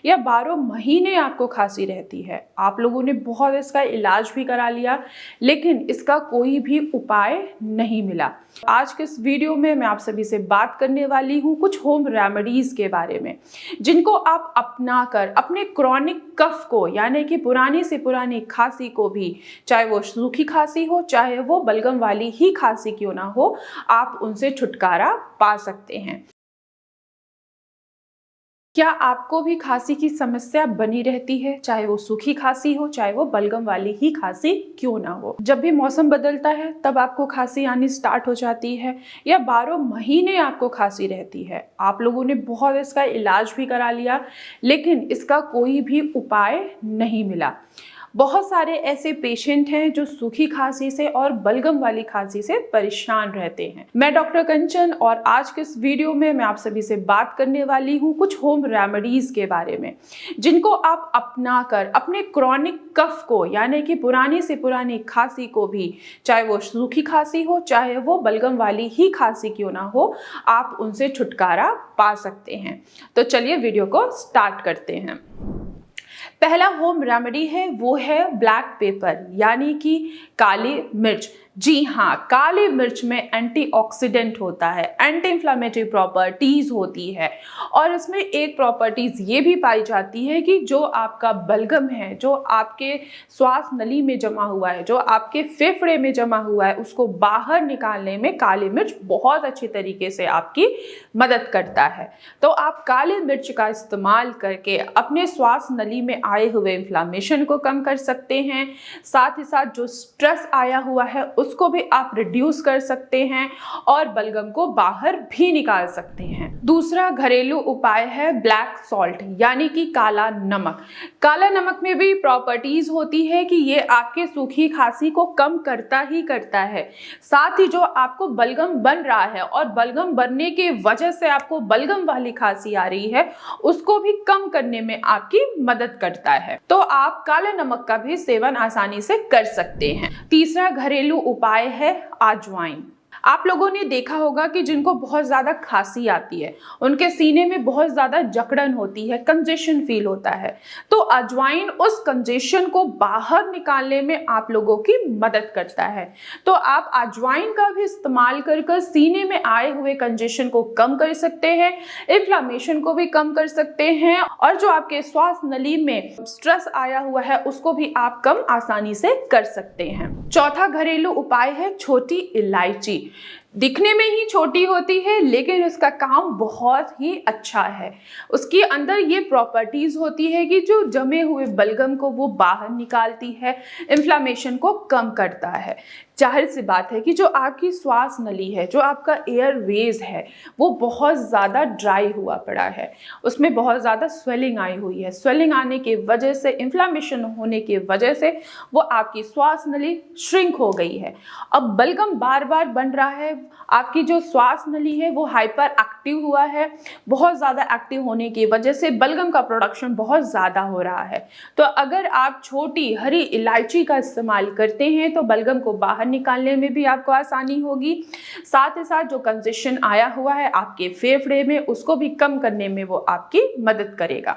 या 12 महीने आपको खांसी रहती है, आप लोगों ने बहुत इसका इलाज भी करा लिया लेकिन इसका कोई भी उपाय नहीं मिला। आज के इस वीडियो में मैं आप सभी से बात करने वाली हूँ कुछ होम रेमेडीज के बारे में, जिनको आप अपना कर अपने क्रॉनिक कफ को यानी कि पुरानी से पुरानी खांसी को भी, चाहे वो सूखी खांसी हो चाहे वो बलगम वाली ही खांसी क्यों ना हो, आप उनसे छुटकारा पा सकते हैं। क्या आपको भी खांसी की समस्या बनी रहती है, चाहे वो सूखी खांसी हो चाहे वो बलगम वाली ही खांसी क्यों ना हो? जब भी मौसम बदलता है तब आपको खांसी आनी स्टार्ट हो जाती है या 12 महीने आपको खांसी रहती है, आप लोगों ने बहुत इसका इलाज भी करा लिया लेकिन इसका कोई भी उपाय नहीं मिला। बहुत सारे ऐसे पेशेंट हैं जो सूखी खांसी से और बलगम वाली खांसी से परेशान रहते हैं। मैं डॉक्टर कंचन और आज के इस वीडियो में मैं आप सभी से बात करने वाली हूँ कुछ होम रेमेडीज के बारे में, जिनको आप अपना कर अपने क्रॉनिक कफ को यानी कि पुरानी से पुरानी खांसी को भी, चाहे वो सूखी खांसी हो चाहे वो बलगम वाली ही खांसी क्यों ना हो, आप उनसे छुटकारा पा सकते हैं। तो चलिए वीडियो को स्टार्ट करते हैं। पहला होम रेमेडी है वो है ब्लैक पेपर यानी कि काली मिर्च। जी हाँ, काली मिर्च में एंटीऑक्सीडेंट होता है, एंटी इंफ्लेमेटरी प्रॉपर्टीज होती है और इसमें एक प्रॉपर्टीज ये भी पाई जाती है कि जो आपका बलगम है, जो आपके श्वास नली में जमा हुआ है, जो आपके फेफड़े में जमा हुआ है, उसको बाहर निकालने में काली मिर्च बहुत अच्छी तरीके से आपकी मदद करता है। तो आप काली मिर्च का इस्तेमाल करके अपने श्वास नली में आए हुए इन्फ्लामेशन को कम कर सकते हैं, साथ ही साथ जो स्ट्रेस आया हुआ है उसको भी आप रिड्यूस कर सकते हैं और बलगम को बाहर भी निकाल सकते हैं। दूसरा घरेलू उपाय है ब्लैक सॉल्ट यानी कि काला नमक। काला नमक में भी प्रॉपर्टीज होती है कि ये आपके सूखी खांसी को कम करता ही करता है, साथ ही जो आपको बलगम बन रहा है और बलगम बनने के वजह से आपको बलगम वाली खांसी आ रही है उसको भी कम करने में आपकी मदद करता है। तो आप काले नमक का भी सेवन आसानी से कर सकते हैं। तीसरा घरेलू उपाय है अजवाइन। आप लोगों ने देखा होगा कि जिनको बहुत ज़्यादा खांसी आती है उनके सीने में बहुत ज़्यादा जकड़न होती है, कंजेशन फील होता है, तो अजवाइन उस कंजेशन को बाहर निकालने में आप लोगों की मदद करता है। तो आप अजवाइन का भी इस्तेमाल कर सीने में आए हुए कंजेशन को कम कर सकते हैं, इन्फ्लामेशन को भी कम कर सकते हैं और जो आपके श्वास नली में स्ट्रेस आया हुआ है उसको भी आप कम आसानी से कर सकते हैं। चौथा घरेलू उपाय है छोटी इलायची। दिखने में ही छोटी होती है लेकिन उसका काम बहुत ही अच्छा है। उसके अंदर ये प्रॉपर्टीज होती है कि जो जमे हुए बलगम को वो बाहर निकालती है, इन्फ्लामेशन को कम करता है। जाहिर सी बात है कि जो आपकी श्वास नली है, जो आपका एयरवेज है, वो बहुत ज़्यादा ड्राई हुआ पड़ा है, उसमें बहुत ज़्यादा स्वेलिंग आई हुई है। स्वेलिंग आने की वजह से, इन्फ्लामेशन होने की वजह से वो आपकी श्वास नली श्रिंक हो गई है। अब बलगम बार बार बन रहा है, आपकी जो श्वास नली है वो हाइपर एक्टिव हुआ है, बहुत ज़्यादा एक्टिव होने की वजह से बलगम का प्रोडक्शन बहुत ज़्यादा हो रहा है। तो अगर आप छोटी हरी इलायची का इस्तेमाल करते हैं तो बलगम को बाहर निकालने में भी आपको आसानी होगी, साथ ही साथ जो कंजेशन आया हुआ है आपके फेफड़े में उसको भी कम करने में वो आपकी मदद करेगा।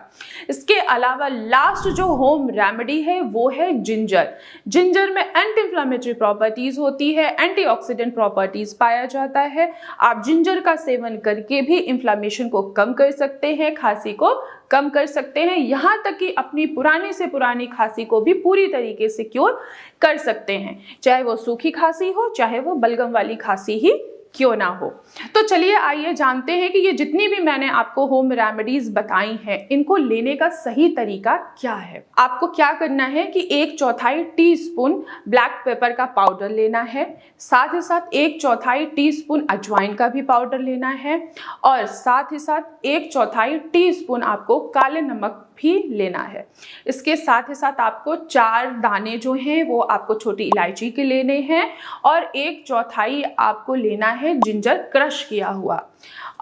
इसके अलावा लास्ट जो होम रेमेडी है वो है जिंजर। जिंजर में एंटी इंफ्लेमेटरी प्रॉपर्टीज होती है, एंटीऑक्सीडेंट प्रॉपर्टीज पाया जाता है। आप जिंजर का सेवन करके भी इन्फ्लामेशन को कम कर सकते हैं, खांसी को कम कर सकते हैं, यहाँ तक कि अपनी पुरानी से पुरानी खांसी को भी पूरी तरीके से क्योर कर सकते हैं, चाहे वो सूखी खांसी हो चाहे वो बलगम वाली खांसी ही क्यों ना हो। तो चलिए आइए जानते हैं कि ये जितनी भी मैंने आपको होम रेमेडीज बताई हैं इनको लेने का सही तरीका क्या है। आपको क्या करना है कि 1/4 टीस्पून ब्लैक पेपर का पाउडर लेना है, साथ ही साथ 1/4 टीस्पून अजवाइन का भी पाउडर लेना है और साथ ही साथ 1/4 टीस्पून आपको काले नमक भी लेना है। इसके साथ ही साथ आपको 4 दाने जो हैं वो आपको छोटी इलायची के लेने हैं और 1/4 आपको लेना है जिंजर क्रश किया हुआ।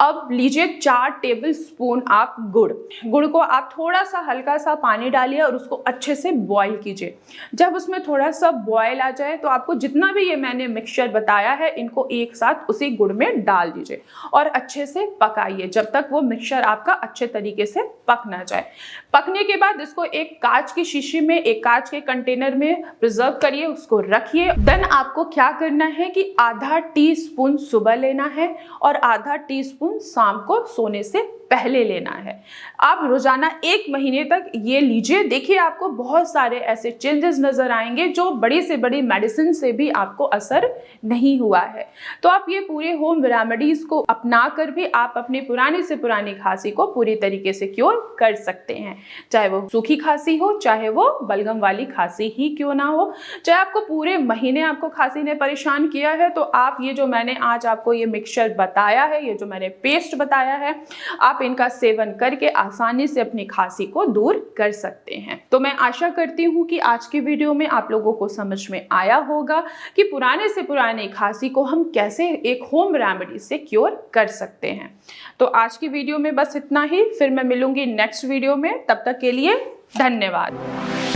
अब लीजिए 4 टेबल स्पून आप गुड़ को आप थोड़ा सा हल्का सा पानी डालिए और उसको अच्छे से बॉईल कीजिए। जब उसमें थोड़ा सा बॉईल आ जाए तो आपको जितना भी ये मैंने मिक्सचर बताया है इनको एक साथ उसी गुड़ में डाल दीजिए और अच्छे से पकाइए जब तक वो मिक्सचर आपका अच्छे तरीके से पक ना जाए। पकने के बाद इसको एक कांच की शीशी में, एक कांच के कंटेनर में प्रिजर्व करिए, उसको रखिए। देन आपको क्या करना है कि आधा टीस्पून सुबह लेना है और आधा टीस्पून शाम को सोने से पहले लेना है। आप रोजाना 1 महीने तक ये लीजिए, देखिए आपको बहुत सारे ऐसे चेंजेस नजर आएंगे जो बड़ी से बड़ी मेडिसिन से भी आपको असर नहीं हुआ है। तो आप ये पूरे होम रेमेडीज को अपना कर भी आप अपनी पुरानी से पुरानी खांसी को पूरी तरीके से क्योर कर सकते हैं, चाहे वो सूखी खांसी हो, चाहे वो बलगम वाली खांसी ही क्यों ना हो। चाहे आपको पूरे महीने आपको खांसी ने परेशान किया है तो आप ये जो मैंने आज आपको ये मिक्सचर बताया है, ये जो मैंने पेस्ट बताया है, आप इनका सेवन करके आसानी से अपनी खांसी को दूर कर सकते हैं। तो मैं आशा करती हूँ कि आज की वीडियो में आप लोगों को समझ में आया होगा कि पुराने से पुराने खांसी को हम कैसे एक होम रेमेडी से क्योर कर सकते हैं। तो आज की वीडियो में बस इतना ही, फिर मैं मिलूंगी नेक्स्ट वीडियो में। तब तक के लिए धन्यवाद।